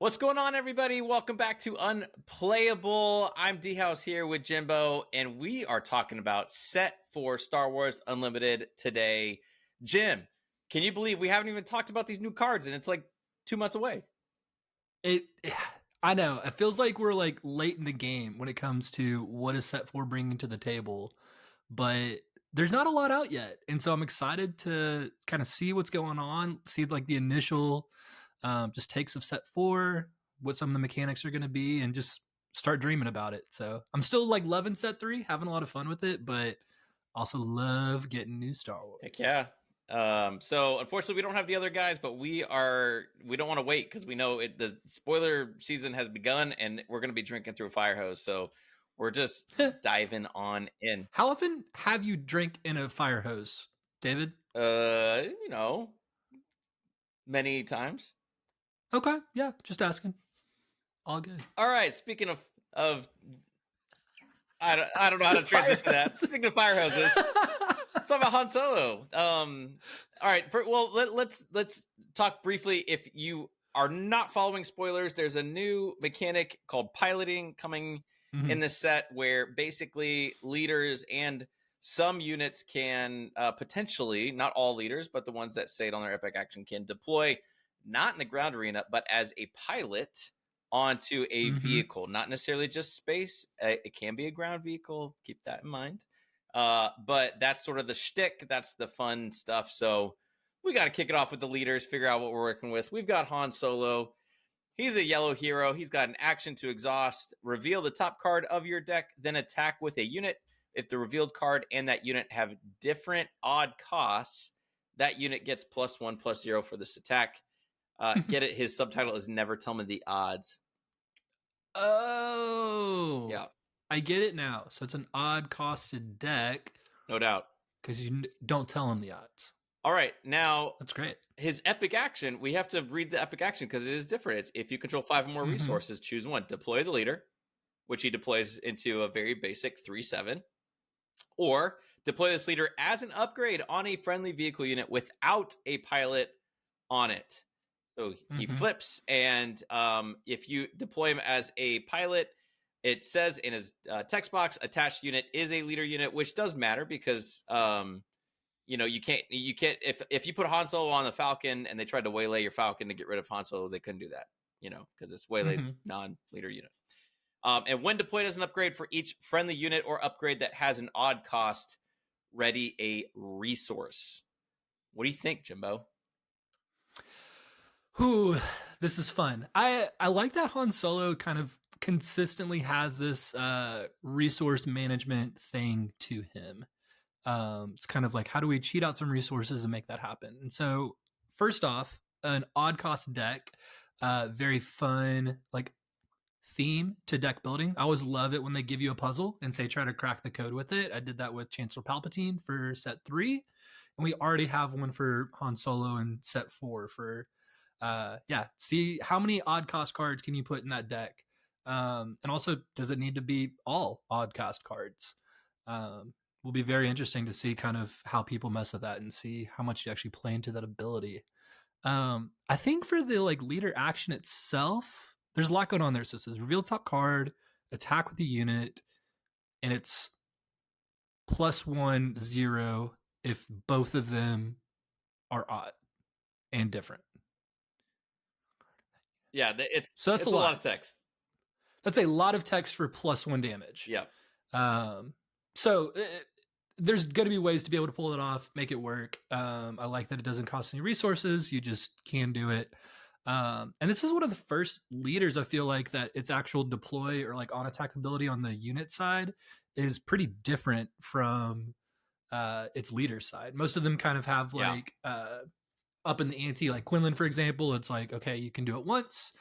What's going on, everybody? Welcome back to Unplayable. I'm D-House here with Jimbo, and we are talking about set for Star Wars Unlimited today. Jim, can you believe we haven't even talked about these new cards, and it's like 2 months away? I know. It feels like we're like late in the game when it comes to what is set for bringing to the table, but there's not a lot out yet, and so I'm excited to kind of see what's going on, see like the initial just takes of set 4, what some of the mechanics are going to be, and just start dreaming about it. So I'm still like loving set 3, having a lot of fun with it, but also love getting new Star Wars. Heck yeah. So unfortunately we don't have the other guys, but we don't want to wait because we know the spoiler season has begun and we're going to be drinking through a fire hose. So we're just diving on in. How often have you drank in a fire hose, David? Many times. Okay, yeah, just asking. All good. All right, speaking of I don't know how to transition that. Speaking of fire hoses, let's talk about Han Solo. All right, let's talk briefly. If you are not following spoilers, there's a new mechanic called piloting coming in this set where basically leaders and some units can potentially, not all leaders, but the ones that say it on their epic action can deploy not in the ground arena, but as a pilot onto a vehicle, not necessarily just space. It can be a ground vehicle. Keep that in mind. But that's sort of the shtick. That's the fun stuff. So we got to kick it off with the leaders, figure out what we're working with. We've got Han Solo. He's a yellow hero. He's got an action to exhaust, reveal the top card of your deck, then attack with a unit. If the revealed card and that unit have different odd costs, that unit gets +1/+0 for this attack. Get it? His subtitle is Never Tell Me the Odds. Oh. Yeah. I get it now. So it's an odd costed deck. No doubt. Because you don't tell him the odds. All right. Now, that's great. His epic action, we have to read the epic action because it is different. It's if you control 5 or more resources, choose one. Deploy the leader, which he deploys into a very basic 3/7. Or deploy this leader as an upgrade on a friendly vehicle unit without a pilot on it. So he flips, and if you deploy him as a pilot, it says in his text box, attached unit is a leader unit, which does matter because you can't if you put Han Solo on the Falcon and they tried to waylay your Falcon to get rid of Han Solo, they couldn't do that, because it's waylay's non-leader unit. And when deployed as an upgrade for each friendly unit or upgrade that has an odd cost, ready a resource. What do you think, Jimbo? Ooh, this is fun. I like that Han Solo kind of consistently has this resource management thing to him. It's kind of like, how do we cheat out some resources and make that happen? And so first off, an odd cost deck, very fun, like theme to deck building. I always love it when they give you a puzzle and say, try to crack the code with it. I did that with Chancellor Palpatine for set 3. And we already have one for Han Solo in set 4 for see how many odd cost cards can you put in that deck, and also does it need to be all odd cost cards? Will be very interesting to see kind of how people mess with that and see how much you actually play into that ability. I think for the like leader action itself, there's a lot going on there. So it says reveal top card, attack with the unit, and it's +1/0 if both of them are odd and different. Yeah, it's a lot of text. That's a lot of text for +1 damage. Yeah. So there's going to be ways to be able to pull it off, make it work. I like that it doesn't cost any resources. You just can do it. And this is one of the first leaders I feel like that its actual deploy or like on attack ability on the unit side is pretty different from its leader side. Most of them kind of have like up in the ante, like Quinlan, for example, it's like, okay, you can do it once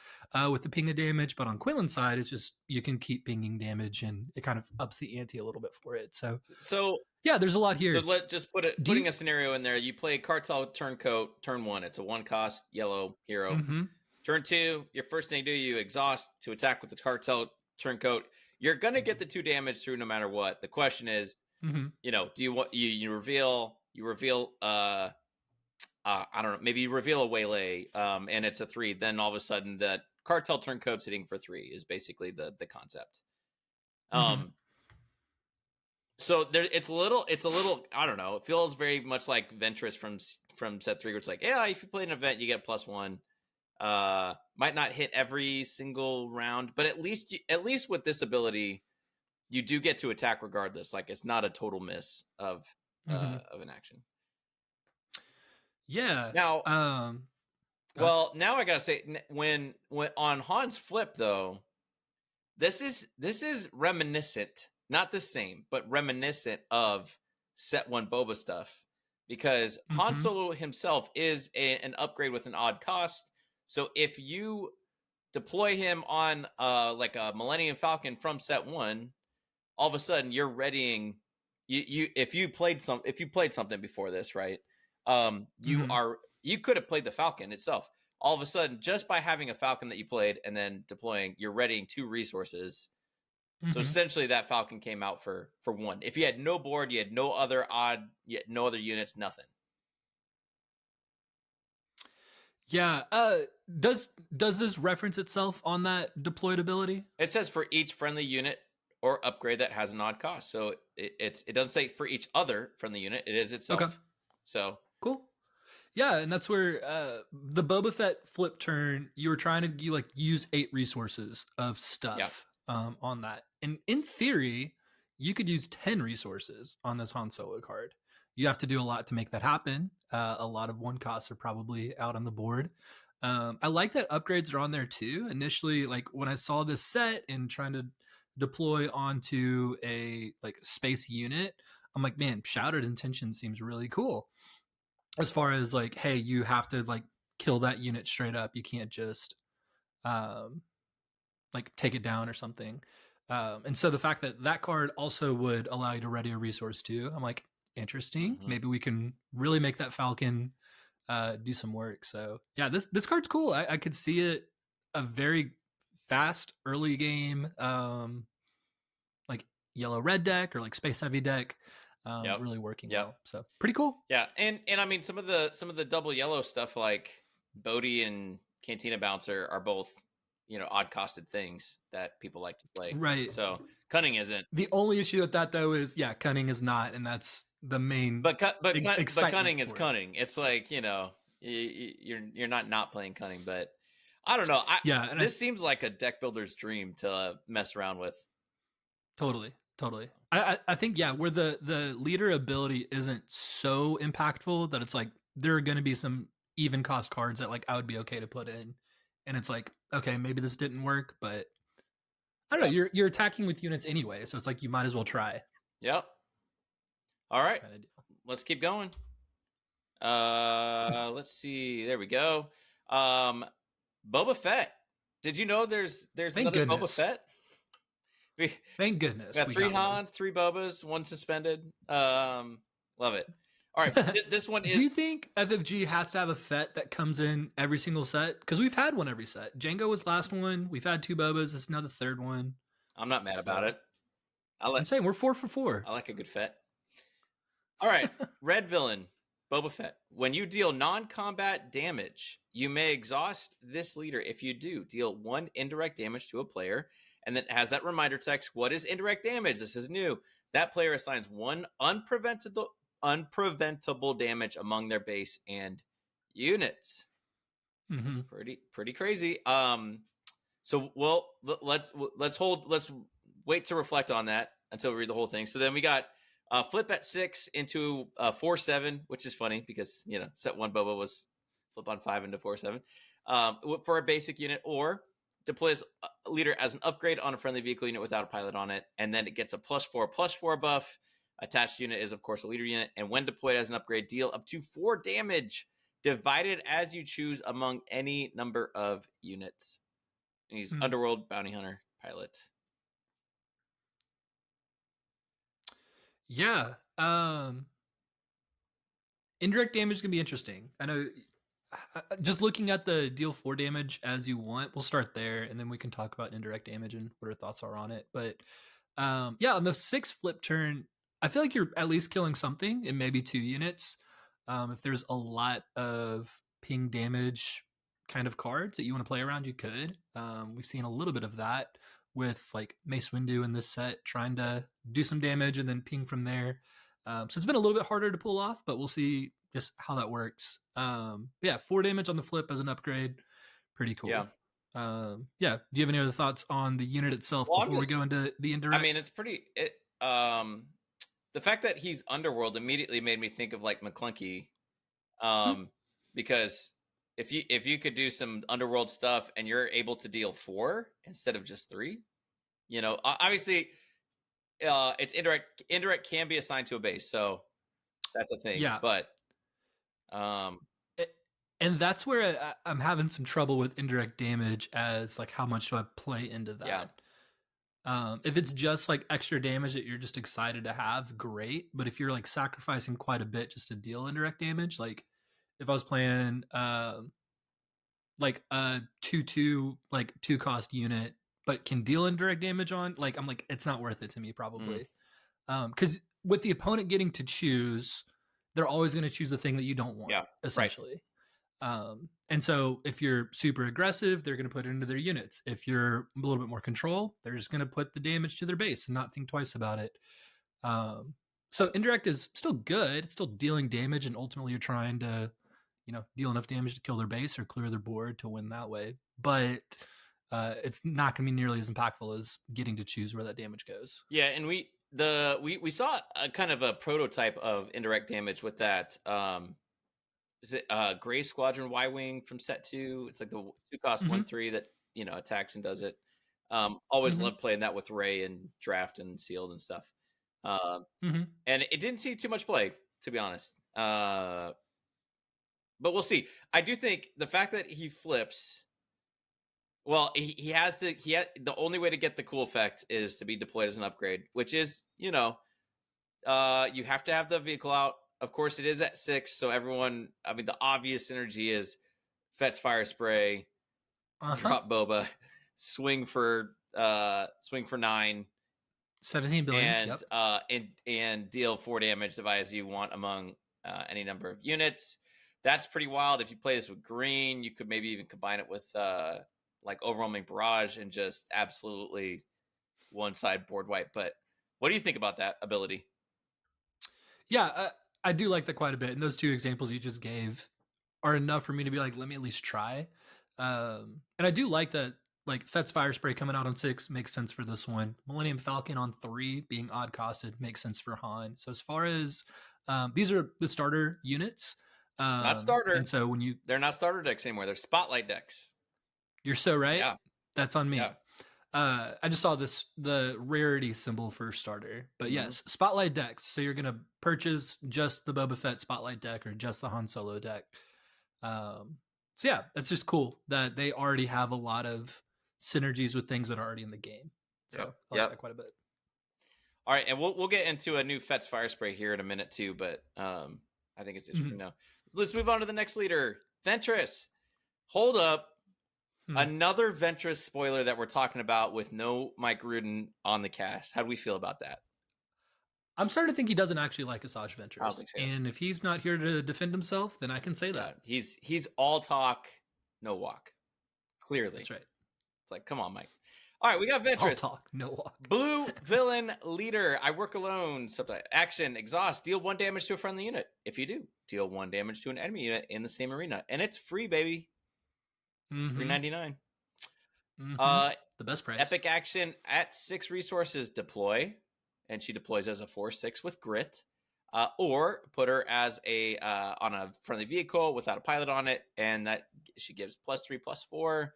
with the ping of damage, but on Quinlan's side, it's just you can keep pinging damage and it kind of ups the ante a little bit for it. So yeah, there's a lot here. So let just putting a scenario in there. You play Cartel Turncoat, turn 1. It's a 1 cost yellow hero. Turn 2, your first thing to do, you exhaust to attack with the Cartel Turncoat. You're gonna get the 2 damage through no matter what. The question is, do you want you reveal I don't know, maybe you reveal a waylay and it's a 3, then all of a sudden that cartel turncoats hitting for 3 is basically the concept. Mm-hmm. So there, it's a little. I don't know. It feels very much like Ventress from set 3, where it's like, yeah, if you play an event, you get +1. Might not hit every single round, but at least with this ability, you do get to attack regardless. Like, it's not a total miss of an action. Yeah. Now, well, now I gotta say, when on Han's flip though, this is reminiscent, not the same, but reminiscent of set 1 Boba stuff, because Han Solo himself is an upgrade with an odd cost. So if you deploy him on like a Millennium Falcon from set 1, all of a sudden you're readying if you played something before this, right? You could have played the Falcon itself. All of a sudden, just by having a Falcon that you played and then deploying, you're readying 2 resources. So essentially that Falcon came out for 1. If you had no board, you had no other units, nothing. Yeah. Does this reference itself on that deployed ability? It says for each friendly unit or upgrade that has an odd cost. So it doesn't say for each other friendly unit. It is itself. Okay. So cool. Yeah, and that's where the Boba Fett flip turn, you were trying to use 8 resources of stuff on that. And in theory, you could use 10 resources on this Han Solo card. You have to do a lot to make that happen. A lot of 1 costs are probably out on the board. I like that upgrades are on there too. Initially, like when I saw this set and trying to deploy onto a space unit, I'm like, man, Shrouded Intention seems really cool. As far as like, hey, you have to kill that unit straight up. You can't just take it down or something. And so the fact that card also would allow you to ready a resource too, I'm like, interesting. Maybe we can really make that Falcon do some work. So yeah, this card's cool. I could see it a very fast early game, like yellow red deck or like space heavy deck. Really working well. So pretty cool. Yeah, and I mean some of the double yellow stuff like Bodhi and Cantina Bouncer are both odd costed things that people like to play. Right. So Cunning isn't. The only issue with that though is Cunning is not, and that's the main. But Cunning is Cunning. It's like you're not playing Cunning, but I don't know. This seems like a deck builder's dream to mess around with. Totally. I think where the leader ability isn't so impactful that it's like there are going to be some even cost cards that I would be okay to put in, and it's like, okay, maybe this didn't work, but I don't know. You're attacking with units anyway, so it's like you might as well try. Yep. All right, let's keep going. Let's see. There we go. Boba Fett. Did you know there's another Boba Fett? Thank goodness. We got 3 Hans, 3 Bobas, 1 suspended. Love it. All right, this one is. Do you think FFG has to have a Fett that comes in every single set? Because we've had one every set. Django was last one. We've had 2 Bobas. This is now the 3rd one. I'm not mad about it. I'm saying we're 4 for 4. I like a good Fett. All right, Red Villain, Boba Fett. When you deal non-combat damage, you may exhaust this leader. If you do, deal 1 indirect damage to a player. And then it has that reminder text. What is indirect damage? This is new. That player assigns 1 unpreventable damage among their base and units. Pretty crazy. So let's wait to reflect on that until we read the whole thing. So then we got flip at 6 into 4/7, which is funny because set 1 Boba was flip on 5 into 4/7 for a basic unit, or deploys a leader as an upgrade on a friendly vehicle unit without a pilot on it, and then it gets a +4/+4 buff. Attached unit is, of course, a leader unit, and when deployed as an upgrade, deal up to 4 damage, divided as you choose among any number of units. And he's Underworld, Bounty Hunter, Pilot. Yeah. Indirect damage can be interesting. I know. Just looking at the deal 4 damage as you want, we'll start there, and then we can talk about indirect damage and what our thoughts are on it. But on the 6 flip turn, I feel like you're at least killing something in maybe 2 units. If there's a lot of ping damage kind of cards that you want to play around, you could. We've seen a little bit of that with like Mace Windu in this set, trying to do some damage and then ping from there. So it's been a little bit harder to pull off, but we'll see just how that works. Yeah, 4 damage on the flip as an upgrade. Pretty cool. Yeah. Yeah. Do you have any other thoughts on the unit itself before we go into the indirect? I mean, it's pretty. The fact that he's Underworld immediately made me think of like McClunky, because if you could do some Underworld stuff and you're able to deal 4 instead of just 3, obviously, it's indirect. Indirect can be assigned to a base, so that's a thing. Yeah, but and that's where I'm having some trouble with indirect damage, as like how much do I play into that? Yeah. If it's just like extra damage that you're just excited to have, great. But if you're like sacrificing quite a bit just to deal indirect damage, like if I was playing like a 2/2 like 2-cost unit, but can deal indirect damage on, like I'm like, it's not worth it to me probably. Because with the opponent getting to choose, they're always going to choose the thing that you don't want, essentially. Right. And so if you're super aggressive, they're going to put it into their units. If you're a little bit more control, they're just going to put the damage to their base and not think twice about it. So indirect is still good. It's still dealing damage, and ultimately you're trying to, deal enough damage to kill their base or clear their board to win that way. But it's not going to be nearly as impactful as getting to choose where that damage goes. Yeah, and we saw a kind of a prototype of indirect damage with that. Is it Gray Squadron Y-Wing from set 2? It's like the 2-cost 1/3 that attacks and does it. Always loved playing that with Ray and draft and sealed and stuff. And it didn't see too much play, to be honest. But we'll see. I do think the fact that he flips, well, he had the only way to get the cool effect is to be deployed as an upgrade, which is you have to have the vehicle out. Of course, it is at 6, so everyone. I mean, the obvious synergy is Fett's Fire Spray, drop Boba, swing for 9, 17 billion, and deal 4 damage, divide as you want among any number of units. That's pretty wild. If you play this with green, you could maybe even combine it with like Overwhelming Barrage and just absolutely one-side board wipe. But what do you think about that ability? Yeah, I do like that quite a bit. And those 2 examples you just gave are enough for me to be like, let me at least try. And I do like that, like Fett's Fire Spray coming out on 6 makes sense for this one. Millennium Falcon on 3 being odd costed makes sense for Han. So as far as these are the starter units. Not starter. And so they're not starter decks anymore. They're spotlight decks. You're so right. Yeah. That's on me. Yeah. I just saw the rarity symbol for starter, but yes, spotlight decks. So you're going to purchase just the Boba Fett spotlight deck or just the Han Solo deck. So yeah, that's just cool that they already have a lot of synergies with things that are already in the game. So I like that quite a bit. All right. And we'll get into a new Fett's Fire Spray here in a minute too, but I think it's interesting now. Let's move on to the next leader, Fentress. Hold up. Another Fentress spoiler that we're talking about with no Mike Rudin on the cast. How do we feel about that? I'm starting to think he doesn't actually like Asajj Ventress. And if he's not here to defend himself, then I can say that. He's all talk, no walk. Clearly. That's right. It's like, come on, Mike. All right, we got Ventress. All talk, no walk. Blue villain leader. I work alone. Action, exhaust. Deal 1 damage to a friendly unit. If you do, deal 1 damage to an enemy unit in the same arena. And it's free, baby. $3.99. The best price. Epic action at 6 resources. Deploy, and she deploys as a 4/6 with grit, or put her as on a friendly vehicle without a pilot on it, and that she gives +3/+4.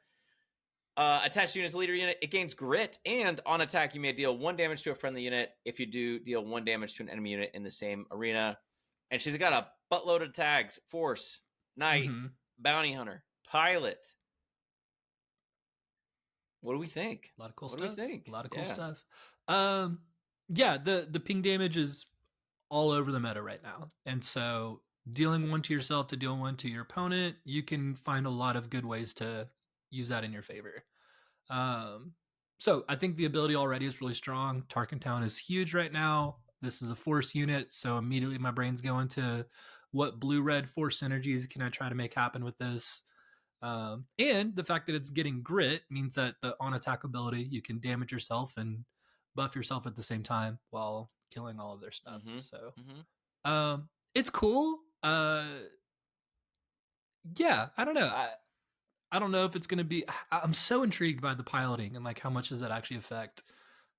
Attached unit as leader unit. It gains grit, and on attack you may deal 1 damage to a friendly unit. If you do, deal 1 damage to an enemy unit in the same arena. And she's got a buttload of tags: Force, Knight, Bounty Hunter, Pilot. What do we think? A lot of cool stuff. What do we think? A lot of cool stuff. Yeah, the ping damage is all over the meta right now. And so dealing 1 to yourself to deal 1 to your opponent, you can find a lot of good ways to use that in your favor. So I think the ability already is really strong. Tarkin Town is huge right now. This is a force unit, so immediately my brain's going to what blue-red force synergies can I try to make happen with this? And the fact that it's getting grit means that the on attack ability, you can damage yourself and buff yourself at the same time while killing all of their stuff. So it's cool. Yeah, I don't know. I don't know if it's going to be. I'm so intrigued by the piloting and like how much does that actually affect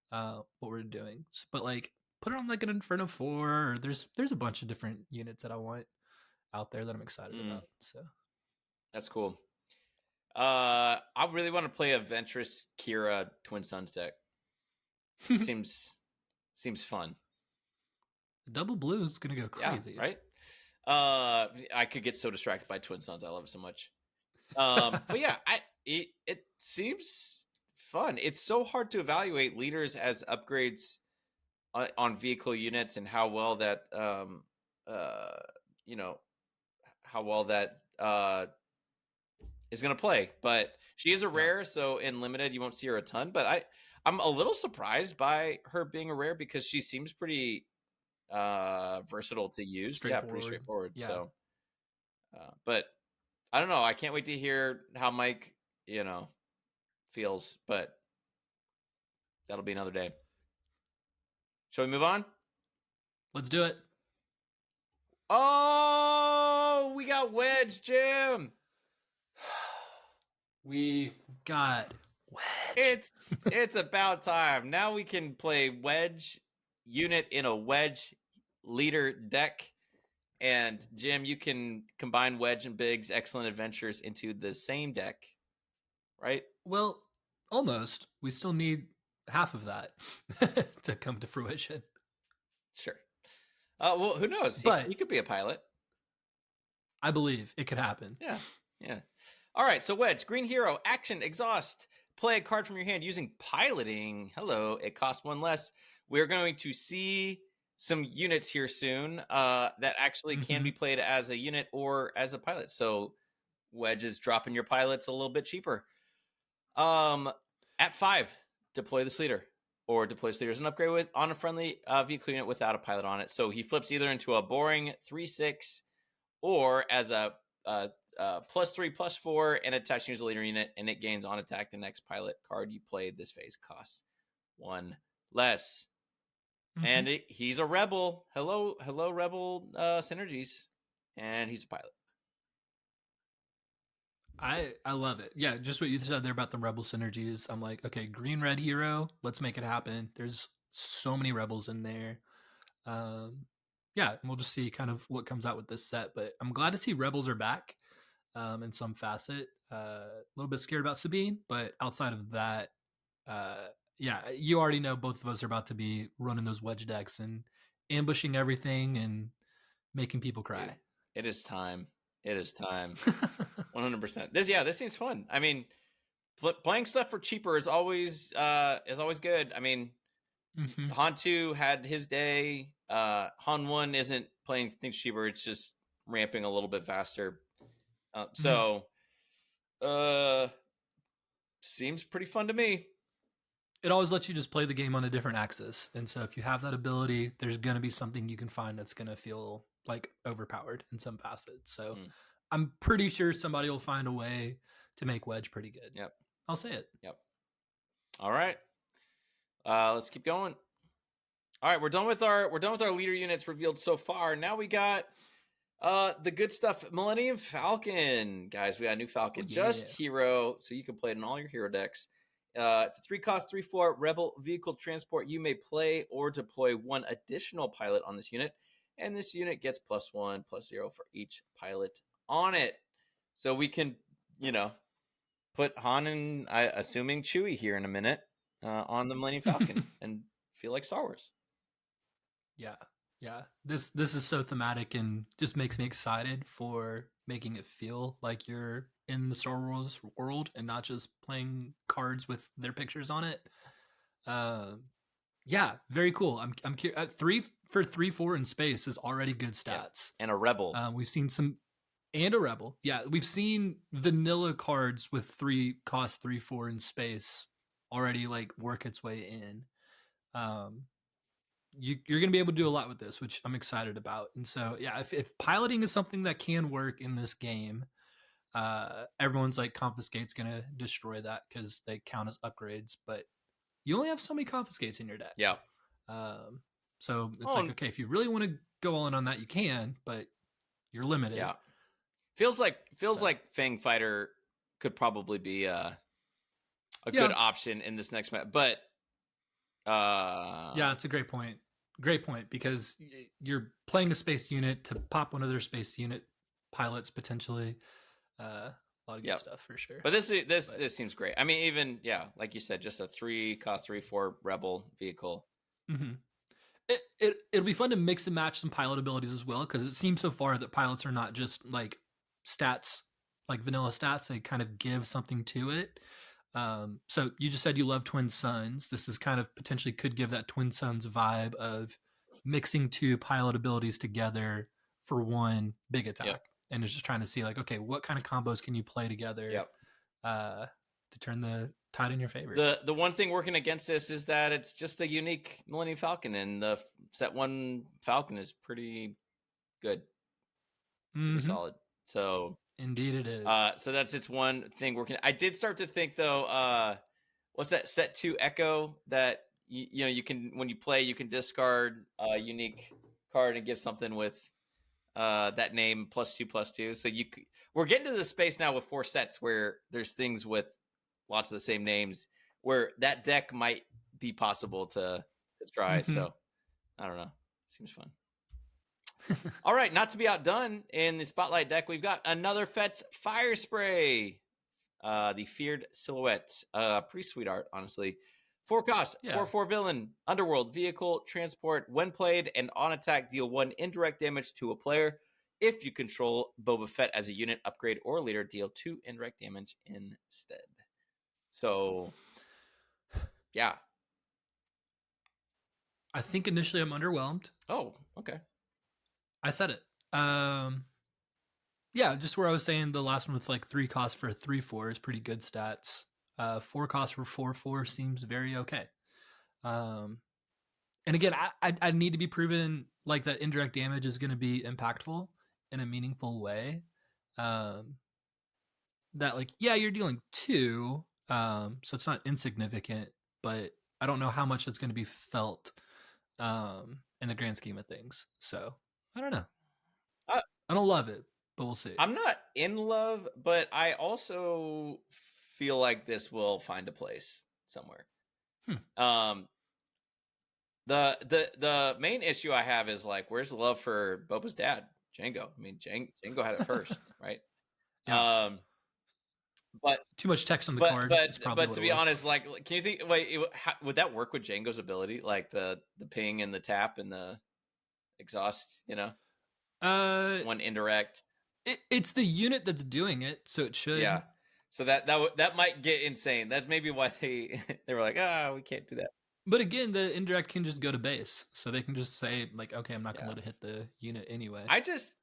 what we're doing. But like, put it on like an Inferno 4. Or there's a bunch of different units that I want out there that I'm excited about. So that's cool. I really want to play a Ventress Kira Twin Suns deck. seems fun. The double blue is gonna go crazy, yeah, right? I could get so distracted by Twin Suns. I love it so much. But yeah, it seems fun. It's so hard to evaluate leaders as upgrades on vehicle units and how well that how well that is going to play. But she is a rare, so in limited you won't see her a ton. But I'm a little surprised by her being a rare because she seems pretty versatile to use. Yeah, pretty straightforward. Yeah. So, but I don't know. I can't wait to hear how Mike, feels. But that'll be another day. Shall we move on? Let's do it. Oh, we got Wedge, Jim. We got Wedge. It's about time. Now we can play Wedge unit in a Wedge leader deck. And Jim, you can combine Wedge and Big's excellent adventures into the same deck, right? Well, almost. We still need half of that to come to fruition. Sure. Well, who knows? But he could be a pilot. I believe it could happen. Yeah. All right, so Wedge, green hero, action, exhaust. Play a card from your hand using piloting. Hello, it costs one less. We're going to see some units here soon that actually can be played as a unit or as a pilot. So Wedge is dropping your pilots a little bit cheaper. At 5, deploy this leader. Or deploy this leader as an upgrade on a friendly vehicle unit without a pilot on it. So he flips either into a boring 3/6 or as a +3/+4 and attach as a leader unit, and it gains on attack. The next pilot card you played this phase costs 1 less. And he's a rebel. Hello, rebel synergies, and he's a pilot. I love it. Yeah, just what you said there about the rebel synergies. I'm like, okay, green red hero, let's make it happen. There's so many rebels in there. Yeah, we'll just see kind of what comes out with this set. But I'm glad to see rebels are back in some facet. A little bit scared about Sabine, but outside of that, yeah, you already know both of us are about to be running those Wedge decks and ambushing everything and making people cry. Dude, it is time. 100%. This seems fun. I mean, playing stuff for cheaper is always good. I mean, Han 2 had his day. Han 1 isn't playing things cheaper. It's just ramping a little bit faster. Seems pretty fun to me. It always lets you just play the game on a different axis. And so if you have that ability, there's going to be something you can find that's going to feel like overpowered in some facets. So I'm pretty sure somebody will find a way to make Wedge pretty good. Yep. I'll say it. Yep. All right. Let's keep going. All right, we're done with our leader units revealed so far. Now we got the good stuff. Millennium Falcon. Guys, we got a new Falcon. Just hero, so you can play it in all your hero decks. It's a 3-cost, 3/4 rebel vehicle transport. You may play or deploy 1 additional pilot on this unit, and this unit gets +1, +0 for each pilot on it. So we can, put Han and assuming Chewie here in a minute on the Millennium Falcon and feel like Star Wars. Yeah. This is so thematic and just makes me excited for making it feel like you're in the Star Wars world and not just playing cards with their pictures on it. Yeah, very cool. I'm curious. 3 for 3/4 in space is already good stats. Yeah. And a rebel. We've seen and a rebel. Yeah, we've seen vanilla cards with 3-cost 3/4 in space already like work its way in. You're going to be able to do a lot with this, which I'm excited about. And so, yeah, if piloting is something that can work in this game, Everyone's like confiscate's gonna destroy that because they count as upgrades, but you only have so many confiscates in your deck. Yeah. So it's like, okay, if you really want to go all in on that, you can, but you're limited. Yeah. Feels like Fang Fighter could probably be a good option in this next match, but yeah, it's a great point. Great point, because you're playing a space unit to pop one of their space unit pilots potentially. A lot of good stuff for sure. But this seems great. I mean, even like you said, just a 3-4 rebel vehicle. Mm-hmm. It'll be fun to mix and match some pilot abilities as well, because it seems so far that pilots are not just like stats, like vanilla stats. They kind of give something to it. So you just said you love Twin Suns. This is kind of potentially could give that Twin Suns vibe of mixing two pilot abilities together for one big attack. And it's just trying to see like, okay, what kind of combos can you play together to turn the tide in your favor. The one thing working against this is that it's just a unique Millennium Falcon, and the set 1 Falcon is pretty good. Pretty solid. So indeed it is. So that's its one thing working. I did start to think though, what's that set 2 Echo that you can, when you play, you can discard a unique card and give something with that name +2/+2. So we're getting to the space now with 4 sets where there's things with lots of the same names where that deck might be possible to try. So I don't know. Seems fun. All right, not to be outdone in the Spotlight deck, we've got another Fett's Fire Spray. The Feared Silhouette. Pretty sweet art, honestly. 4 cost, 4/4 villain, Underworld, vehicle, transport. When played and on attack, deal 1 indirect damage to a player. If you control Boba Fett as a unit, upgrade, or leader, deal 2 indirect damage instead. So, yeah. I think initially I'm underwhelmed. Oh, okay. I said it. Yeah, just where I was saying the last one with like 3 costs for 3/4 is pretty good stats. 4 costs for 4/4 seems very okay. And again, I need to be proven like that indirect damage is going to be impactful in a meaningful way. That like, yeah, you're dealing 2, so it's not insignificant, but I don't know how much it's going to be felt in the grand scheme of things. So I don't know. I don't love it, but we'll see. I'm not in love, but I also feel like this will find a place somewhere. The main issue I have is like, where's the love for Boba's dad, Jango? I mean, Jango had it first, right? Yeah. But too much text on the card. But to be honest, like, can you think? Wait, would that work with Jango's ability, like the ping and the tap and the exhaust? One indirect. It's the unit that's doing it, so it should. Yeah. So that might get insane. That's maybe why they were like, we can't do that. But again, the indirect can just go to base, so they can just say like, okay, I'm not going to let it hit the unit anyway. I just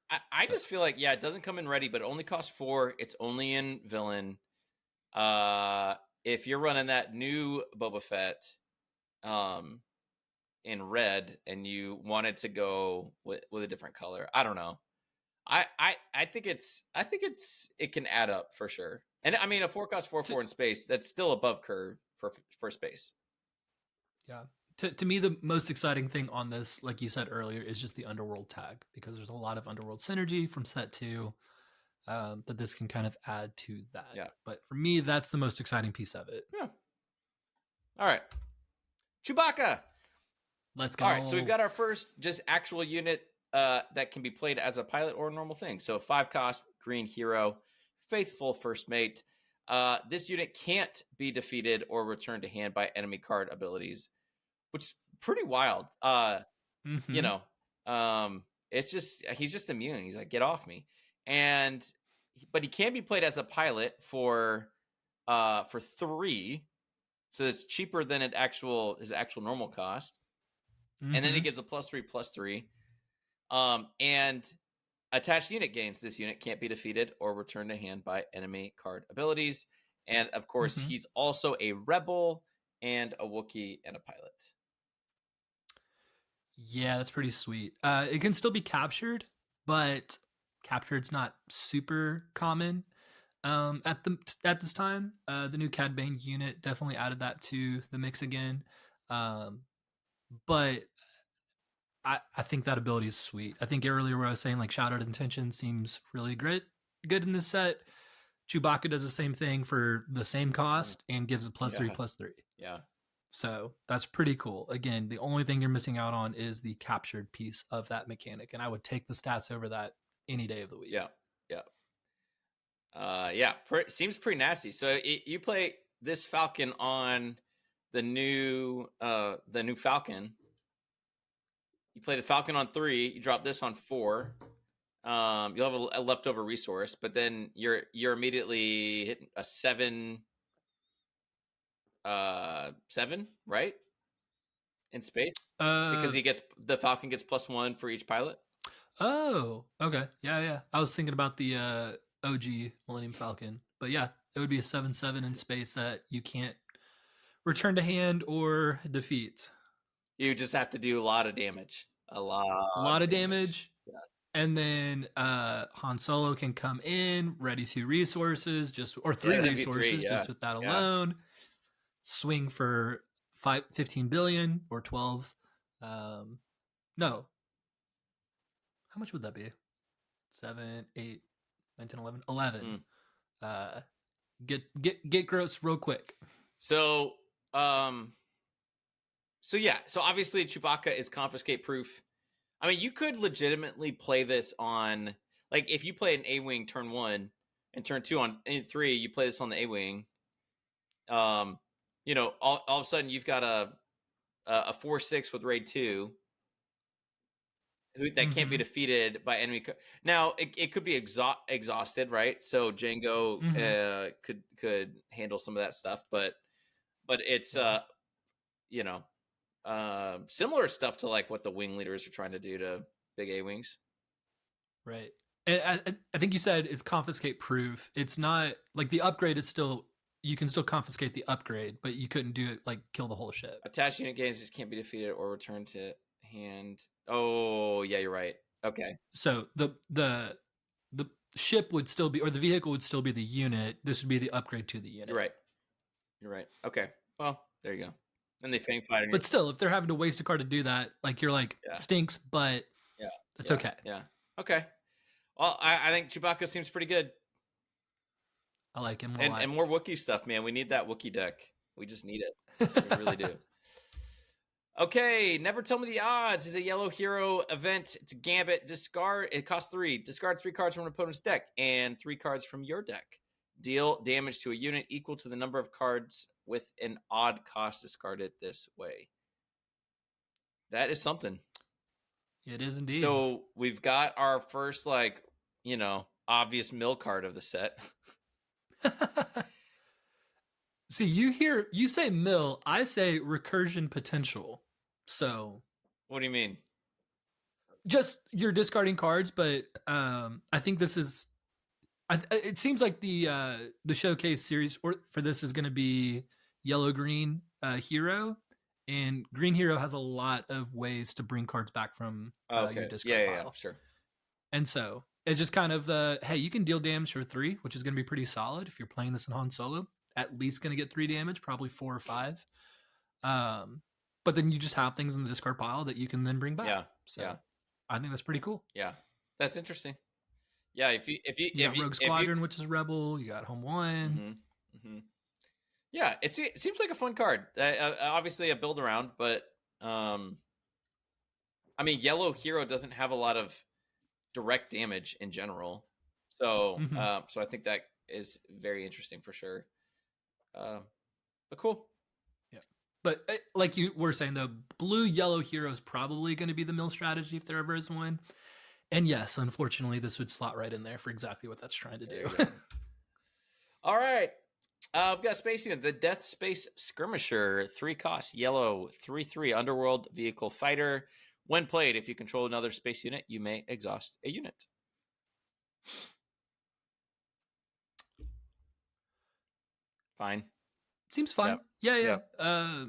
feel like it doesn't come in ready, but it only costs 4. It's only in villain. If you're running that new Boba Fett, in red, and you wanted to go with a different color, I don't know. I think it can add up for sure. And I mean, a 4 cost 4/4 in space, that's still above curve for space. Yeah. To me, the most exciting thing on this, like you said earlier, is just the Underworld tag, because there's a lot of Underworld synergy from set 2 that this can kind of add to that. Yeah. But for me, that's the most exciting piece of it. Yeah. All right. Chewbacca. Let's go. All right. So we've got our first just actual unit that can be played as a pilot or a normal thing. So 5 cost, green hero, faithful first mate. This unit can't be defeated or returned to hand by enemy card abilities, which is pretty wild. It's just, he's just immune. He's like, get off me. But he can be played as a pilot for 3. So it's cheaper than his actual normal cost. And then he gives a +3/+3. And attached unit gains. This unit can't be defeated or returned to hand by enemy card abilities. And of course, he's also a rebel and a Wookiee and a pilot. Yeah, that's pretty sweet. It can still be captured, but captured's not super common. At this time, the new Cad Bane unit definitely added that to the mix again. But I think that ability is sweet. I think earlier where I was saying like Shout Out Intention seems really good in this set. Chewbacca does the same thing for the same cost and gives a +3/+3. Yeah. So that's pretty cool. Again, the only thing you're missing out on is the captured piece of that mechanic, and I would take the stats over that any day of the week. Yeah. Seems pretty nasty. So you play this Falcon on the new Falcon. You play the Falcon on 3. You drop this on 4. You'll have a leftover resource, but then you're immediately hitting a 7, right? In space, because the Falcon gets +1 for each pilot. Oh, okay, yeah. I was thinking about the OG Millennium Falcon, but yeah, it would be a 7/7 in space that you can't return to hand or defeat. You just have to do a lot of damage. A lot of damage. Yeah. And then Han Solo can come in, ready 2 resources, or 3 resources, just with that alone. Swing for 15 billion or 12. No. How much would that be? 7, 8, 9, 10, 11. 11. Get gross real quick. So obviously Chewbacca is confiscate proof. I mean, you could legitimately play this on, like, if you play an A-Wing turn 1 and turn 2 on in 3, you play this on the A-Wing. All of a sudden you've got a 4/6 with raid 2 that can't be defeated by enemy. Now it could be exhausted, right? So Django could handle some of that stuff, but it's similar stuff to like what the wing leaders are trying to do to big A-Wings. Right. And I think you said it's confiscate proof. It's not like the upgrade is still, you can still confiscate the upgrade, but you couldn't do it like kill the whole ship. Attached unit gains just can't be defeated or returned to hand. Oh yeah, you're right. Okay. So the ship would still be, or the vehicle would still be the unit. This would be the upgrade to the unit. You're right. Okay. Well, there you go. And they fang fighting. But still, if they're having to waste a card to do that, like you're like stinks, but it's okay. Yeah. Okay. Well, I think Chewbacca seems pretty good. I like him a lot. And more Wookiee stuff, man. We need that Wookiee deck. We just need it. We really do. Okay, Never Tell Me the Odds is a yellow hero event. It's a gambit. Discard. It costs 3. Discard 3 cards from an opponent's deck and 3 cards from your deck. Deal damage to a unit equal to the number of cards with an odd cost discarded this way. That is something. It is indeed. So we've got our first, obvious mill card of the set. See, you say mill, I say recursion potential. So what do you mean? Just you're discarding cards, but I think this is. It seems like the showcase series for this is going to be yellow green hero, and green hero has a lot of ways to bring cards back from your discard pile. Yeah, sure. And so it's just kind of hey, you can deal damage for 3, which is going to be pretty solid if you're playing this in Han Solo. At least going to get 3 damage, probably 4 or 5. But then you just have things in the discard pile that you can then bring back. Yeah. So I think that's pretty cool. Yeah, that's interesting. Yeah, if you got Rogue Squadron, which is Rebel, you got Home 1. Yeah, it seems like a fun card. Obviously a build around, but yellow hero doesn't have a lot of direct damage in general, so so I think that is very interesting for sure. But cool. Yeah, but like you were saying though, blue yellow hero is probably going to be the mill strategy if there ever is one. And yes, unfortunately, this would slot right in there for exactly what that's trying to do. All right. I've got Space Unit, the Death Space Skirmisher, 3 cost, yellow, 3/3 Underworld Vehicle Fighter. When played, if you control another space unit, you may exhaust a unit. Fine. Seems fine. Yep. Yeah.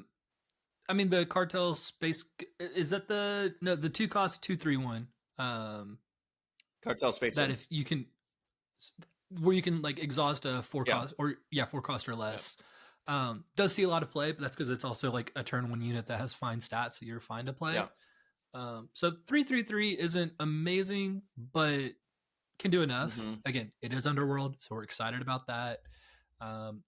The Cartel Space, is that the 2 cost 2/3 one? Cartel Space that one. If you can, where you can like exhaust a 4 Yeah. cost or 4 cost or less. Does see a lot of play, but that's because it's also like a turn 1 unit that has fine stats, so you're fine to play. So 3/3/3 isn't amazing, but can do enough. Again, it is Underworld, so we're excited about that.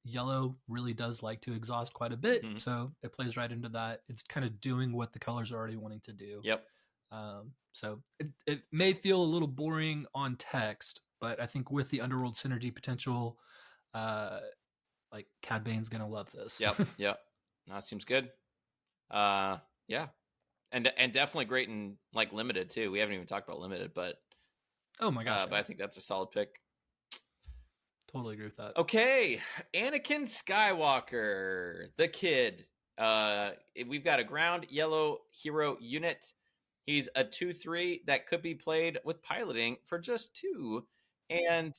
Yellow really does like to exhaust quite a bit, so it plays right into that. It's kind of doing what the colors are already wanting to do. So it may feel a little boring on text, but I think with the Underworld synergy potential, like Cad Bane's gonna love this. Yep. That seems good. Yeah, and definitely great in like limited too. We haven't even talked about limited, but oh my gosh, but I think that's a solid pick. Totally agree with that. Okay, Anakin Skywalker, the kid. We've got a ground yellow hero unit. He's a 2/3 that could be played with piloting for just 2, and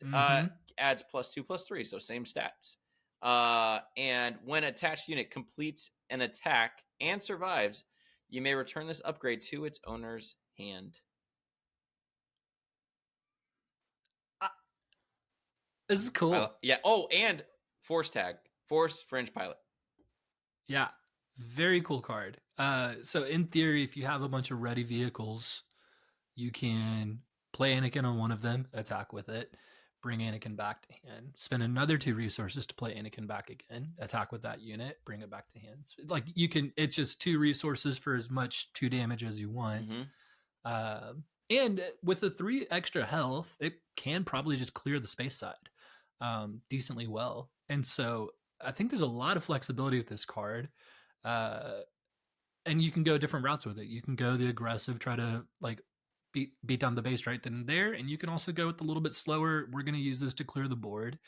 adds +2/+3, so same stats. And when attached unit completes an attack and survives, you may return this upgrade to its owner's hand. This is cool. Yeah. Oh, and Force tag. Force Fringe Pilot. Yeah. Very cool card. So in theory, if you have a bunch of ready vehicles, you can play Anakin on one of them, attack with it, bring Anakin back to hand, spend another 2 resources to play Anakin back again, attack with that unit, bring it back to hand. Like you can, it's just 2 resources for as much 2 damage as you want. And with the 3 extra health, it can probably just clear the space side decently well. And so I think there's a lot of flexibility with this card. And you can go different routes with it. You can go the aggressive, try to like beat down the base right then and there, and you can also go with a little bit slower. We're going to use this to clear the board.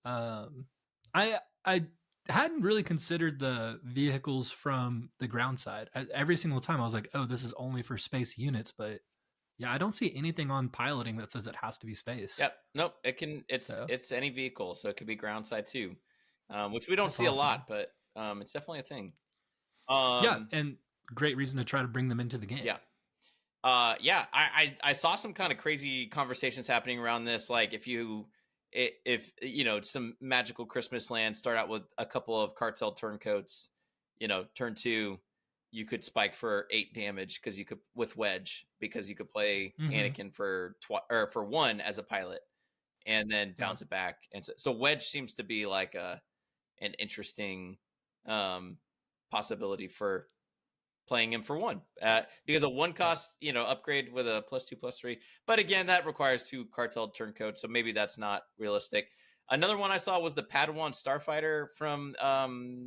I hadn't really considered the vehicles from the ground side. Every single time I was like, oh, this is only for space units, but yeah, I don't see anything on piloting that says it has to be space. Yep. Nope. It can. It's any vehicle, so it could be ground side too, which we don't see awesome. a lot, but it's definitely a thing. Yeah, and great reason to try to bring them into the game. Yeah. Yeah. I saw some kind of crazy conversations happening around this. Like if you know, some magical Christmas land, start out with a couple of cartel turncoats, you know, turn 2. You could spike for 8 damage because you could with Wedge, because you could play Anakin for 1 as a pilot, and then bounce it back. And so Wedge seems to be like an interesting possibility for playing him for 1 because a 1 cost, you know, upgrade with a +2/+3. But again, that requires 2 cartel turncoats, so maybe that's not realistic. Another one I saw was the Padawan Starfighter from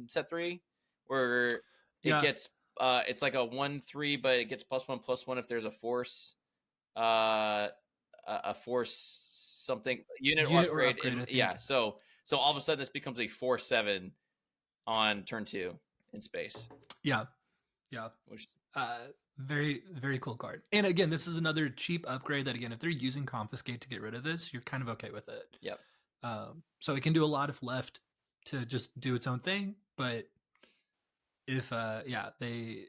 set 3, where it gets. It's like a 1/3, but it gets +1/+1 if there's a force, a force something unit or upgrade. So all of a sudden this becomes a 4/7 on turn 2 in space. Yeah. Which very, very cool card. And again, this is another cheap upgrade that, again, if they're using Confiscate to get rid of this, you're kind of okay with it. Yep. So it can do a lot if left to just do its own thing, but if they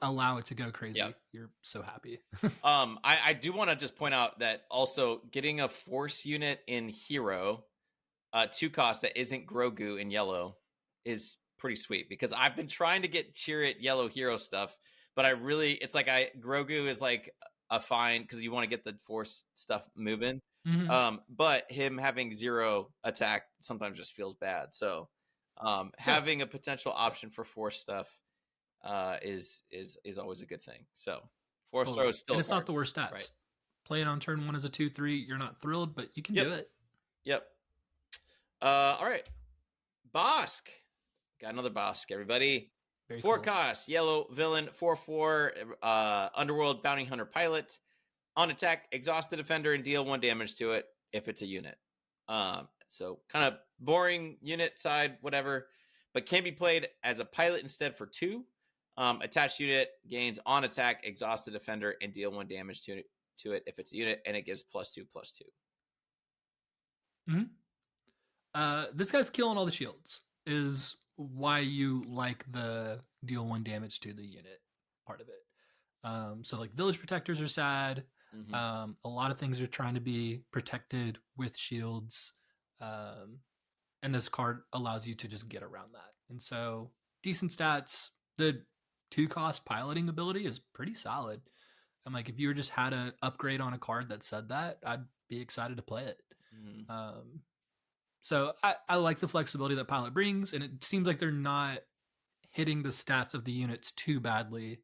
allow it to go crazy, you're so happy. I do want to just point out that also getting a force unit in hero 2 cost that isn't Grogu in yellow is pretty sweet, because I've been trying to get Chirrut yellow hero stuff, but it's like Grogu is like a fine because you want to get the force stuff moving. But him having 0 attack sometimes just feels bad. So having a potential option for force stuff is always a good thing. So force throw is still, and it's not the worst stats. Right. Play it on turn 1 as a 2/3. You're not thrilled, but you can do it. Yep. All right. Bosk. Got another Bosk, everybody. Very 4 cost, yellow villain, 4/4, Underworld bounty hunter pilot. On attack, exhaust the defender and deal 1 damage to it if it's a unit. So kind of boring unit side, whatever, but can be played as a pilot instead for 2. Attached unit gains on attack, exhaust the defender, and deal 1 damage to it if it's a unit, and it gives +2/+2. This guy's killing all the shields is why you like the deal 1 damage to the unit part of it. So like village protectors are sad. A lot of things are trying to be protected with shields. And this card allows you to just get around that. And so decent stats. The 2-cost piloting ability is pretty solid. I'm like, if you just had an upgrade on a card that said that, I'd be excited to play it. So I like the flexibility that pilot brings, and it seems like they're not hitting the stats of the units too badly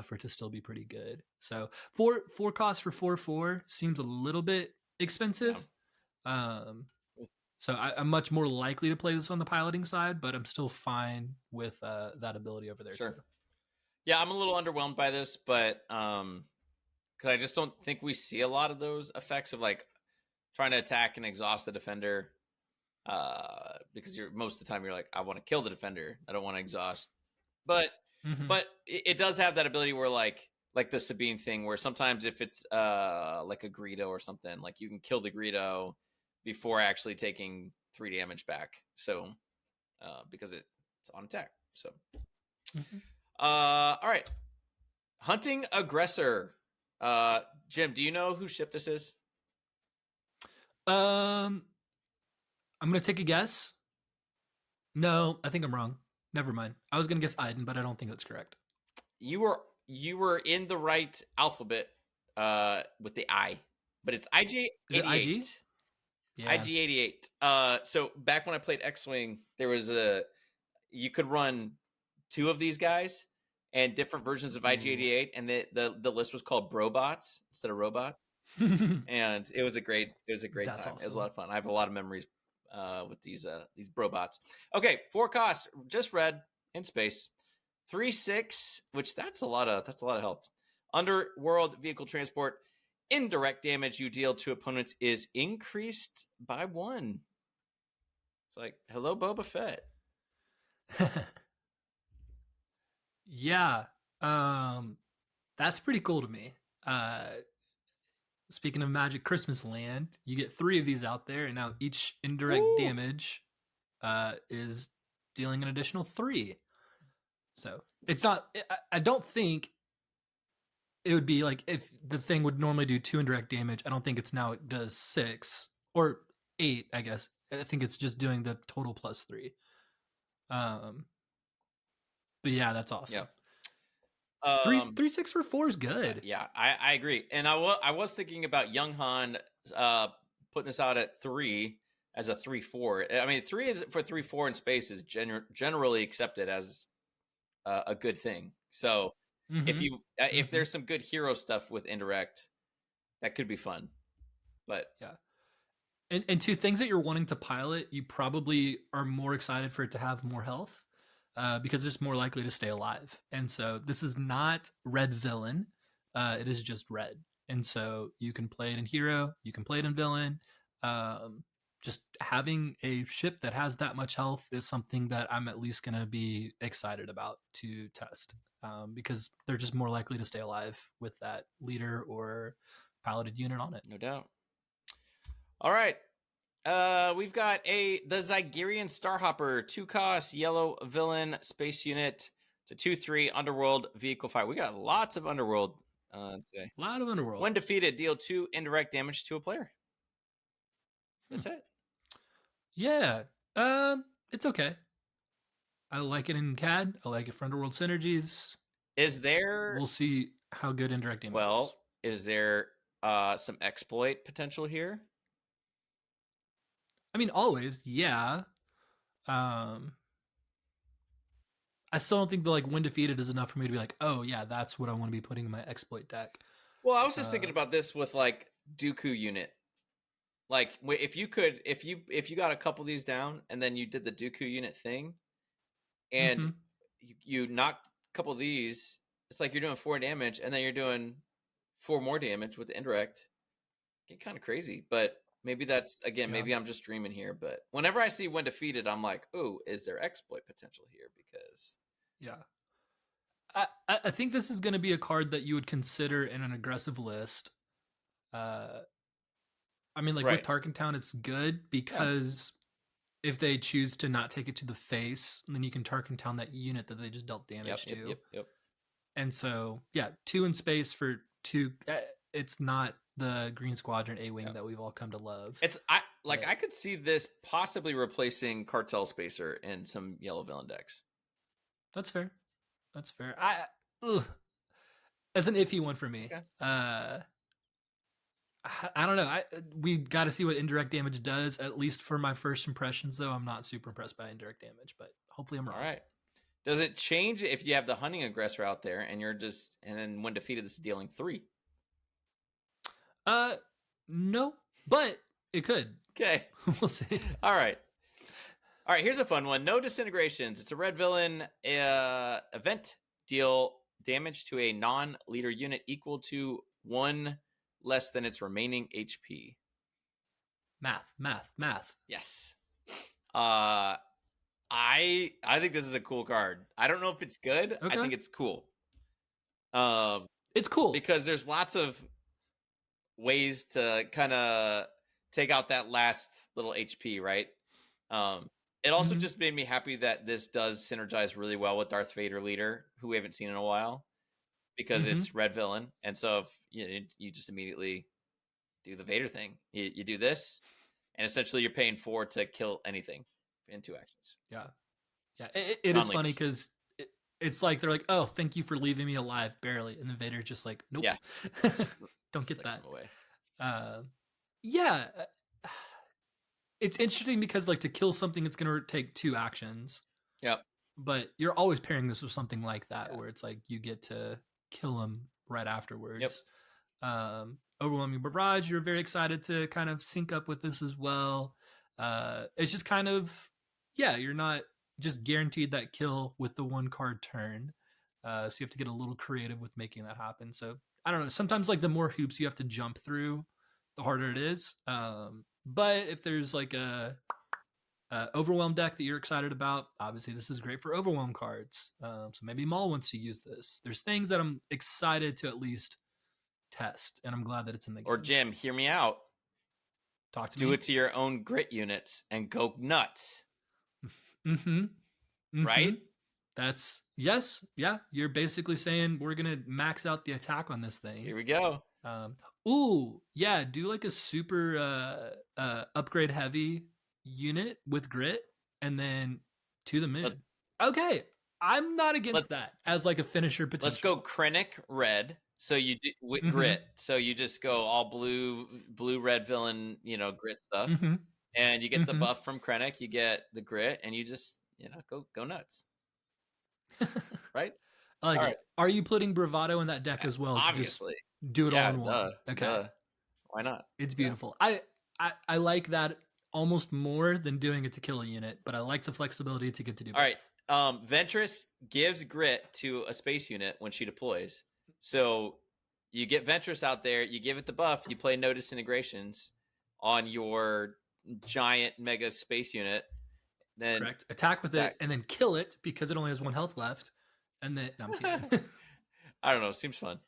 for it to still be pretty good. So four costs for 4/4 seems a little bit expensive. Yeah. So I'm much more likely to play this on the piloting side, but I'm still fine with that ability over there too. Yeah, I'm a little underwhelmed by this, but because I just don't think we see a lot of those effects of like trying to attack and exhaust the defender. Because most of the time you're like, I want to kill the defender, I don't want to exhaust. But it does have that ability where like the Sabine thing, where sometimes if it's like a Greedo or something, like you can kill the Greedo before actually taking 3 damage back. So because it's on attack. So all right. Hunting Aggressor. Jim, do you know whose ship this is? I'm gonna take a guess. No, I think I'm wrong. Never mind. I was gonna guess Iden, but I don't think that's correct. You were in the right alphabet with the I, but it's IG88. Is it IG? Yeah. IG88. So back when I played X-Wing, there was you could run 2 of these guys and different versions of IG88, and the list was called Brobots instead of robots. And it was a great time. Awesome. It was a lot of fun. I have a lot of memories with these Brobots. Okay, 4 costs, just red in space. 3/6, which that's a lot of health. Underworld vehicle transport. Indirect damage you deal to opponents is increased by 1. It's like, hello, Boba Fett. Yeah, that's pretty cool to me. Speaking of Magic Christmas Land, you get 3 of these out there, and now each indirect damage is dealing an additional 3. So it's not. I don't think it would be like if the thing would normally do 2 indirect damage. I don't think it's now it does 6 or 8. I guess I think it's just doing the total plus 3. But yeah, that's awesome. Yeah. 3/6 for 4 is good. Yeah, I agree. And I was thinking about Young Han putting this out at 3 as a 3/4. I mean, 3 is for 3/4 in space is generally accepted as a good thing. So if there's some good hero stuff with indirect, that could be fun. But yeah. And 2 things that you're wanting to pilot, you probably are more excited for it to have more health. Because it's more likely to stay alive. And so this is not red villain. It is just red. And so you can play it in hero, you can play it in villain. Just having a ship that has that much health is something that I'm at least going to be excited about to test. Because they're just more likely to stay alive with that leader or piloted unit on it. No doubt. All right. We've got the Zygerian Starhopper, 2 cost, yellow villain space unit. It's a 2/3 Underworld vehicle fight. We got lots of Underworld today. A lot of Underworld. When defeated, deal 2 indirect damage to a player. That's it. Yeah. It's okay. I like it in CAD. I like it for Underworld synergies. We'll see how good indirect damage is. Is there some exploit potential here? I mean, always, yeah. I still don't think the when defeated is enough for me to be like, oh yeah, that's what I want to be putting in my exploit deck. Well, I was just thinking about this with like Dooku unit. Like if you got a couple of these down and then you did the Dooku unit thing, and you knocked a couple of these, it's like you're doing 4 damage, and then you're doing 4 more damage with the indirect. Get kind of crazy, but. Maybe that's, again, maybe I'm just dreaming here, but whenever I see when defeated, I'm like, oh, is there exploit potential here? Because... Yeah. I think this is going to be a card that you would consider in an aggressive list. I mean, with Tarkin Town, it's good because if they choose to not take it to the face, then you can Tarkin Town that unit that they just dealt damage to. Yep. And so, 2 in space for 2... It's not the Green Squadron A-Wing that we've all come to love. I could see this possibly replacing Cartel Spacer in some yellow villain decks. That's fair. That's fair. That's an iffy one for me. Okay. I don't know. We got to see what indirect damage does. At least for my first impressions, though, I'm not super impressed by indirect damage, but hopefully I'm wrong. All right. Does it change if you have the hunting aggressor out there and then when defeated, this is dealing 3? No, but it could. Okay. We'll see. All right. Here's a fun one. No disintegrations. It's a red villain event. Deal damage to a non-leader unit equal to 1 less than its remaining HP. Math. Yes. I think this is a cool card. I don't know if it's good. Okay. I think it's cool. It's cool because there's lots of ways to kind of take out that last little HP, right? It also just made me happy that this does synergize really well with Darth Vader leader, who we haven't seen in a while, because it's red villain. And so if you just immediately do the Vader thing, you do this, and essentially you're paying 4 to kill anything in 2 actions. Yeah. It is funny because it's like they're like, "Oh, thank you for leaving me alive, barely," and then Vader's just like, "Nope, yeah, don't get that." Away. Yeah. It's interesting because like to kill something, it's going to take 2 actions. Yep. But you're always pairing this with something like that, where it's like you get to kill him right afterwards. Yep. Overwhelming Barrage, you're very excited to kind of sync up with this as well. It's just kind of, you're not just guaranteed that kill with the 1 card turn. So you have to get a little creative with making that happen. So I don't know. Sometimes like the more hoops you have to jump through, the harder it is. But if there's like a Overwhelm deck that you're excited about, obviously this is great for Overwhelm cards. So maybe Maul wants to use this. There's things that I'm excited to at least test, and I'm glad that it's in the game. Or Jim, hear me out. Talk to me. Do it to your own grit units and go nuts. Right? That's yes. Yeah. You're basically saying we're going to max out the attack on this thing. Here we go. Do like a super upgrade heavy unit with grit and then to the moon. Okay. I'm not against that as like a finisher potential. Let's go Krennic red. So you do with grit. So you just go all blue red villain, grit stuff. And you get the buff from Krennic, you get the grit, and you just, go nuts. Right? I like it. Right. Are you putting bravado in that deck as well? Obviously. To just do it all in one. Okay. Why not? It's beautiful. Yeah. I like that almost more than doing it to kill a unit, but I like the flexibility to get to do both. All right. Ventress gives grit to a space unit when she deploys. So you get Ventress out there, you give it the buff, you play no disintegrations on your giant mega space unit. Then correct. Attack with it and then kill it because it only has 1 health left. And then I'm teasing. I don't know. Seems fun.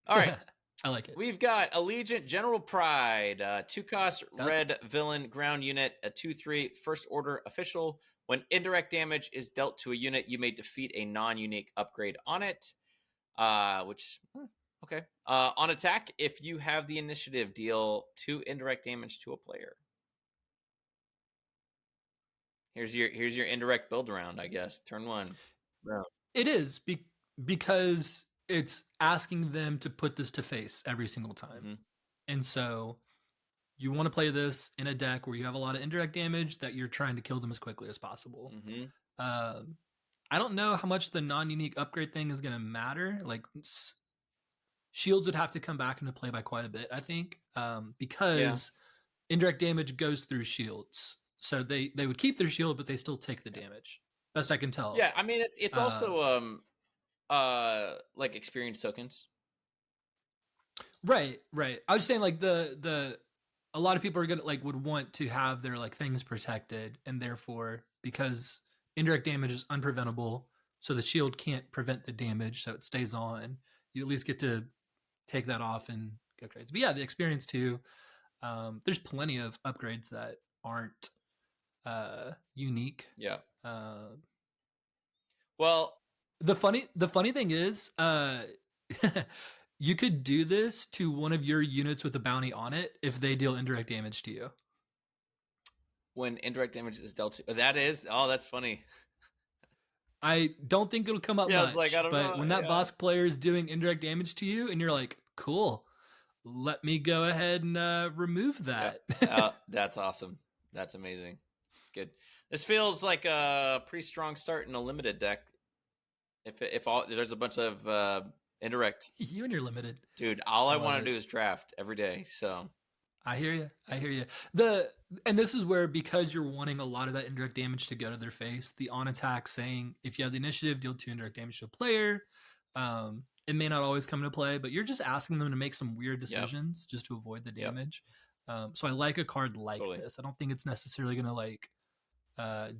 All right. I like it. We've got Allegiant General Pride, 2-cost red villain ground unit, a 2/3 first order official. When indirect damage is dealt to a unit, you may defeat a non-unique upgrade on it. Okay. On attack, if you have the initiative, deal 2 indirect damage to a player. Here's your indirect build around, I guess. Turn 1. Round. It is because it's asking them to put this to face every single time. And so you want to play this in a deck where you have a lot of indirect damage that you're trying to kill them as quickly as possible. I don't know how much the non-unique upgrade thing is going to matter. Like shields would have to come back into play by quite a bit, I think, because indirect damage goes through shields. So they would keep their shield, but they still take the damage. Best I can tell. Yeah, I mean it's also like experience tokens. Right. I was saying like the a lot of people are gonna like would want to have their like things protected, and therefore because indirect damage is unpreventable, so the shield can't prevent the damage, so it stays on. You at least get to take that off and go crazy. But yeah, the experience too. There's plenty of upgrades that aren't unique. Yeah. Well, the funny thing is, you could do this to one of your units with a bounty on it if they deal indirect damage to you. when indirect damage is dealt to. That's funny. I don't think it'll come up Yeah, I much, was like, I don't but know. when that Yeah. boss player is doing indirect damage to you and you're like, cool, let me go ahead and remove that. Yep. That's awesome. That's amazing. It's good. This feels like a pretty strong start in a limited deck. If there's a bunch of indirect. You and your limited. Dude, all I want it. to do is draft every day, so. I hear you. And this is where, because you're wanting a lot of that indirect damage to go to their face, the on attack saying if you have the initiative, deal 2 indirect damage to a player. It may not always come into play, but you're just asking them to make some weird decisions just to avoid the damage. So I like a card like this. I don't think it's necessarily going to like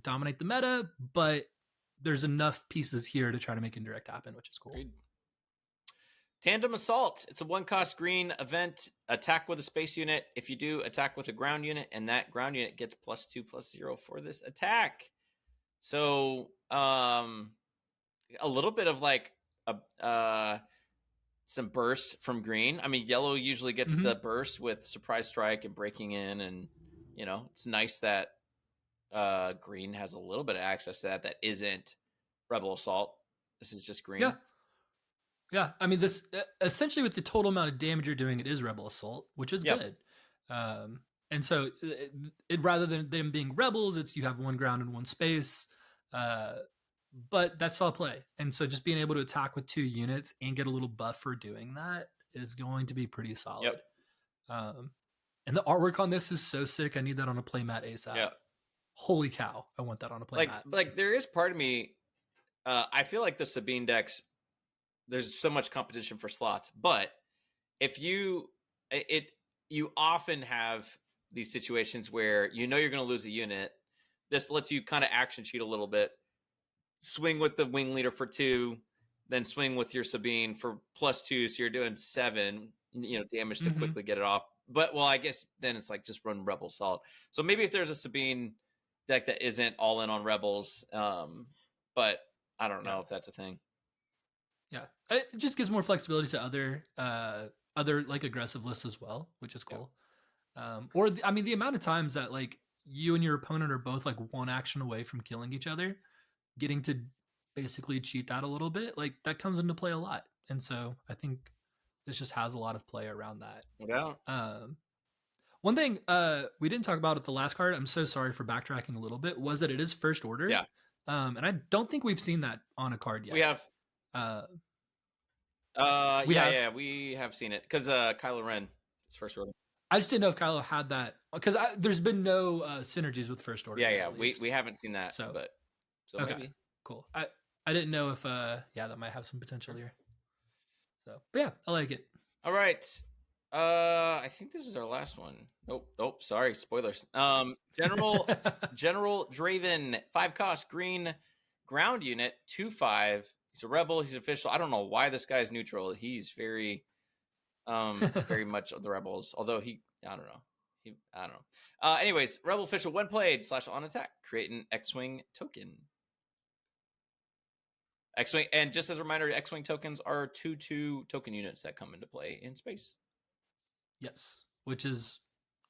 dominate the meta, but there's enough pieces here to try to make indirect happen, which is cool. Agreed. Tandem Assault. It's a 1-cost green event. Attack with a space unit. If you do, attack with a ground unit, and that ground unit gets +2/+0 for this attack. So, a little bit of like some burst from green. I mean, yellow usually gets the burst with Surprise Strike and breaking in, and it's nice that green has a little bit of access to that isn't Rebel Assault. This is just green. Yeah, I mean, this essentially with the total amount of damage you're doing, it is Rebel Assault, which is good. And so, it rather than them being rebels, it's you have 1 ground and 1 space. But that's all play. And so, just being able to attack with 2 units and get a little buff for doing that is going to be pretty solid. And the artwork on this is so sick. I need that on a playmat ASAP. Holy cow! I want that on a playmat. Like there is part of me. I feel like the Sabine decks. There's so much competition for slots, but if you often have these situations where you're going to lose a unit. This lets you kind of action cheat a little bit, swing with the wing leader for 2, then swing with your Sabine for +2, so you're doing 7, damage to quickly get it off. But I guess then it's like just run Rebel Assault. So maybe if there's a Sabine deck that isn't all in on Rebels, but I don't know if that's a thing. Yeah, it just gives more flexibility to other like aggressive lists as well, which is cool. The amount of times that like you and your opponent are both like 1 action away from killing each other, getting to basically cheat that a little bit, like that comes into play a lot. And so I think this just has a lot of play around that. One thing we didn't talk about at the last card, I'm so sorry for backtracking a little bit, was that it is first order. And I don't think we've seen that on a card yet. We have. We have seen it because Kylo Ren is first order. I just didn't know if Kylo had that because there's been no synergies with first order. We haven't seen that. So okay, maybe. Cool. I didn't know if that might have some potential here. So, but yeah, I like it. All right. I think this is our last one. Nope. Sorry, spoilers. General Draven, 5-cost green ground unit, 2/5. He's a rebel. He's official. I don't know why this guy's neutral. He's very, very much of the rebels. Although I don't know. Anyways, rebel official when played / on attack, create an X-wing token. X-wing, and just as a reminder, X-wing tokens are 2/2 token units that come into play in space. Yes, which is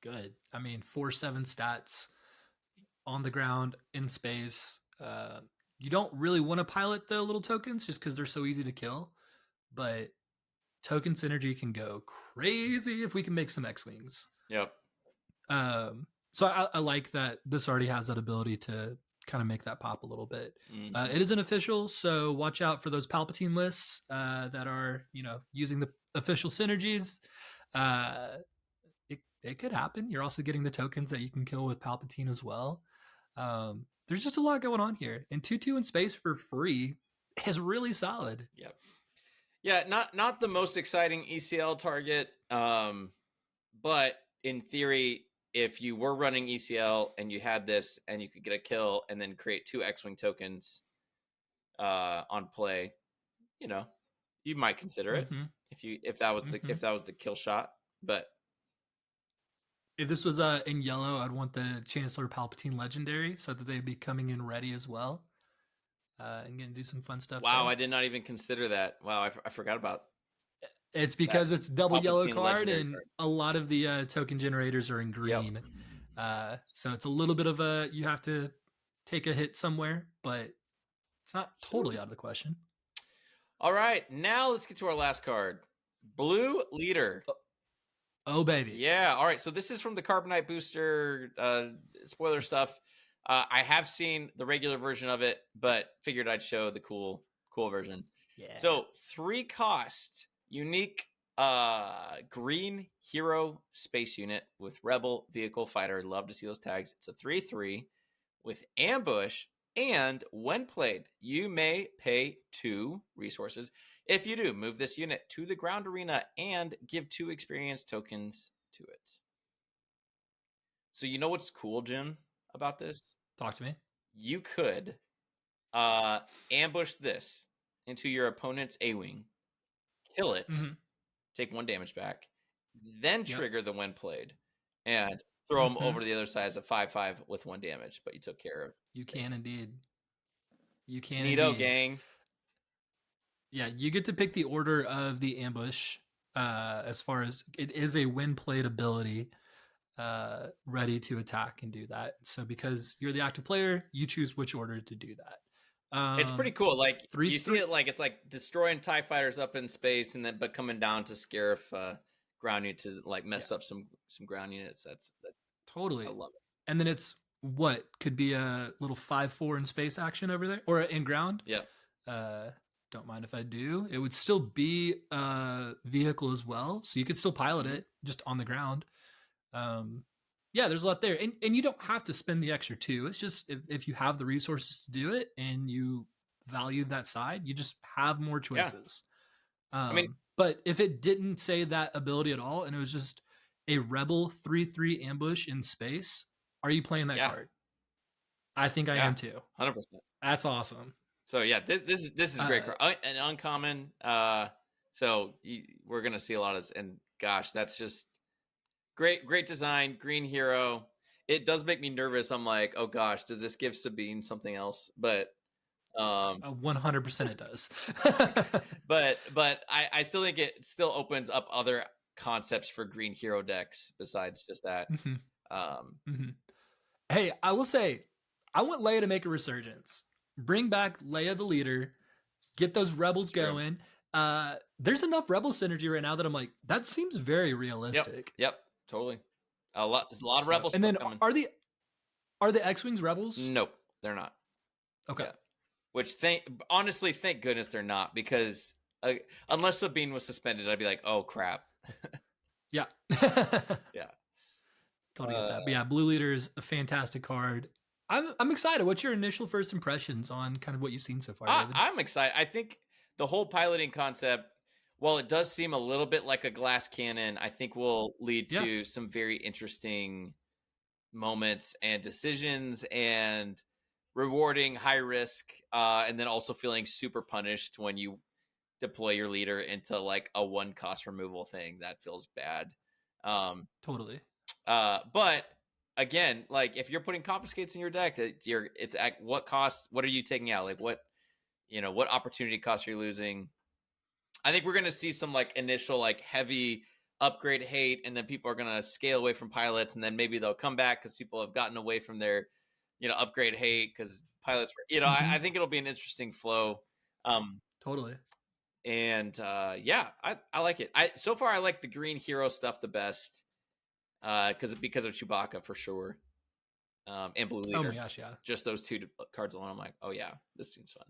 good. I mean, 4/7 stats on the ground in space. You don't really want to pilot the little tokens just because they're so easy to kill, but token synergy can go crazy if we can make some X-wings. Yep. So I like that this already has that ability to kind of make that pop a little bit. It isn't official, so watch out for those Palpatine lists that are using the official synergies. It could happen. You're also getting the tokens that you can kill with Palpatine as well. There's just a lot going on here, and 2/2 in space for free is really solid. Yep. Yeah, not the most exciting ECL target, but in theory, if you were running ECL and you had this and you could get a kill and then create 2 X-wing tokens on play, you might consider it if that was the kill shot. But if this was in yellow, I'd want the Chancellor Palpatine legendary so that they'd be coming in ready as well and gonna do some fun stuff. Wow, there. I did not even consider that. Wow, I forgot about. It's because it's double Palpatine yellow card, and card. a lot of the token generators are in green. So it's a little bit of you have to take a hit somewhere, but it's not totally out of the question. All right, now let's get to our last card. Blue Leader. Oh, baby. Yeah, all right. So this is from the Carbonite Booster spoiler stuff. I have seen the regular version of it, but figured I'd show the cool version. Yeah. So 3 cost, unique green hero space unit with Rebel Vehicle Fighter. Love to see those tags. It's a 3/3 with ambush, and when played, you may pay 2 resources. If you do, move this unit to the ground arena and give 2 experience tokens to it. So you know what's cool, Jim, about this? Talk to me. You could ambush this into your opponent's A-Wing, kill it, take 1 damage back, then trigger the when played, and throw them over to the other side as a 5/5 with 1 damage, but you took care of. You can indeed. You can Neato, indeed. gang. Yeah, you get to pick the order of the ambush as far as it is a when played ability ready to attack and do that. So because you're the active player, you choose which order to do that. It's pretty cool. Like you 3/3 see it like it's like destroying TIE fighters up in space and then but coming down to Scarif ground unit to like mess up some ground units. That's totally. I love it. And then it's what could be a little 5/4 in space action over there or in ground. Yeah. Don't mind if I do. It would still be a vehicle as well, so you could still pilot it just on the ground. Yeah, there's a lot there, and you don't have to spend the extra 2. It's just if you have the resources to do it and you value that side, you just have more choices. I mean, but if it didn't say that ability at all, and it was just a Rebel 3/3 ambush in space, are you playing that card? I think I am too. 100%. That's awesome. So yeah, this is great card. An uncommon. So we're gonna see a lot of this, and gosh, that's just great design. Green hero. It does make me nervous. I'm like, oh gosh, does this give Sabine something else? But 100% it does. but I still think it still opens up other concepts for green hero decks besides just that. Hey, I will say, I want Leia to make a resurgence. Bring back Leia the leader, get those rebels going. There's enough rebel synergy right now that I'm like, that seems very realistic. Yep, totally. There's a lot of rebels. And then coming. are the X-Wings rebels? Nope, they're not. Okay. Yeah. Which honestly, thank goodness they're not, because unless Sabine was suspended, I'd be like, oh crap. Yeah. Yeah. Totally get that. But yeah, Blue Leader is a fantastic card. I'm excited. What's your initial first impressions on kind of what you've seen so far, David? I'm excited. I think the whole piloting concept, while it does seem a little bit like a glass cannon, I think will lead to some very interesting moments and decisions and rewarding high risk, and then also feeling super punished when you deploy your leader into like a 1 cost removal thing. That feels bad. Totally. But again, like if you're putting confiscates in your deck, it's at what cost? What are you taking out? Like what opportunity cost you're losing? I think we're gonna see some like initial like heavy upgrade hate, and then people are gonna scale away from pilots, and then maybe they'll come back because people have gotten away from their upgrade hate because pilots were, I think it'll be an interesting flow. Totally. And I like it. So far I like the green hero stuff the best. Because of Chewbacca for sure, and Blue Leader. Oh my gosh, yeah! Just those 2 cards alone, I'm like, oh yeah, this seems fun.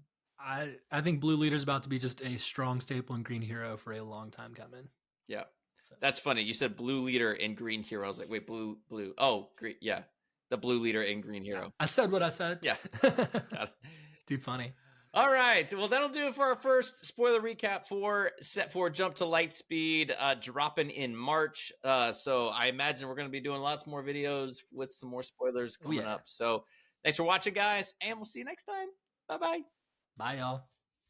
I think Blue Leader is about to be just a strong staple in Green Hero for a long time coming. Yeah, so. That's funny. You said Blue Leader and Green Hero. I was like, wait, blue. Oh, green. Yeah, the Blue Leader and Green Hero. I said what I said. Yeah, too funny. All right, well, that'll do it for our first spoiler recap for Set 4 Jump to Lightspeed, dropping in March. So I imagine we're going to be doing lots more videos with some more spoilers coming up. So thanks for watching, guys, and we'll see you next time. Bye-bye. Bye, y'all.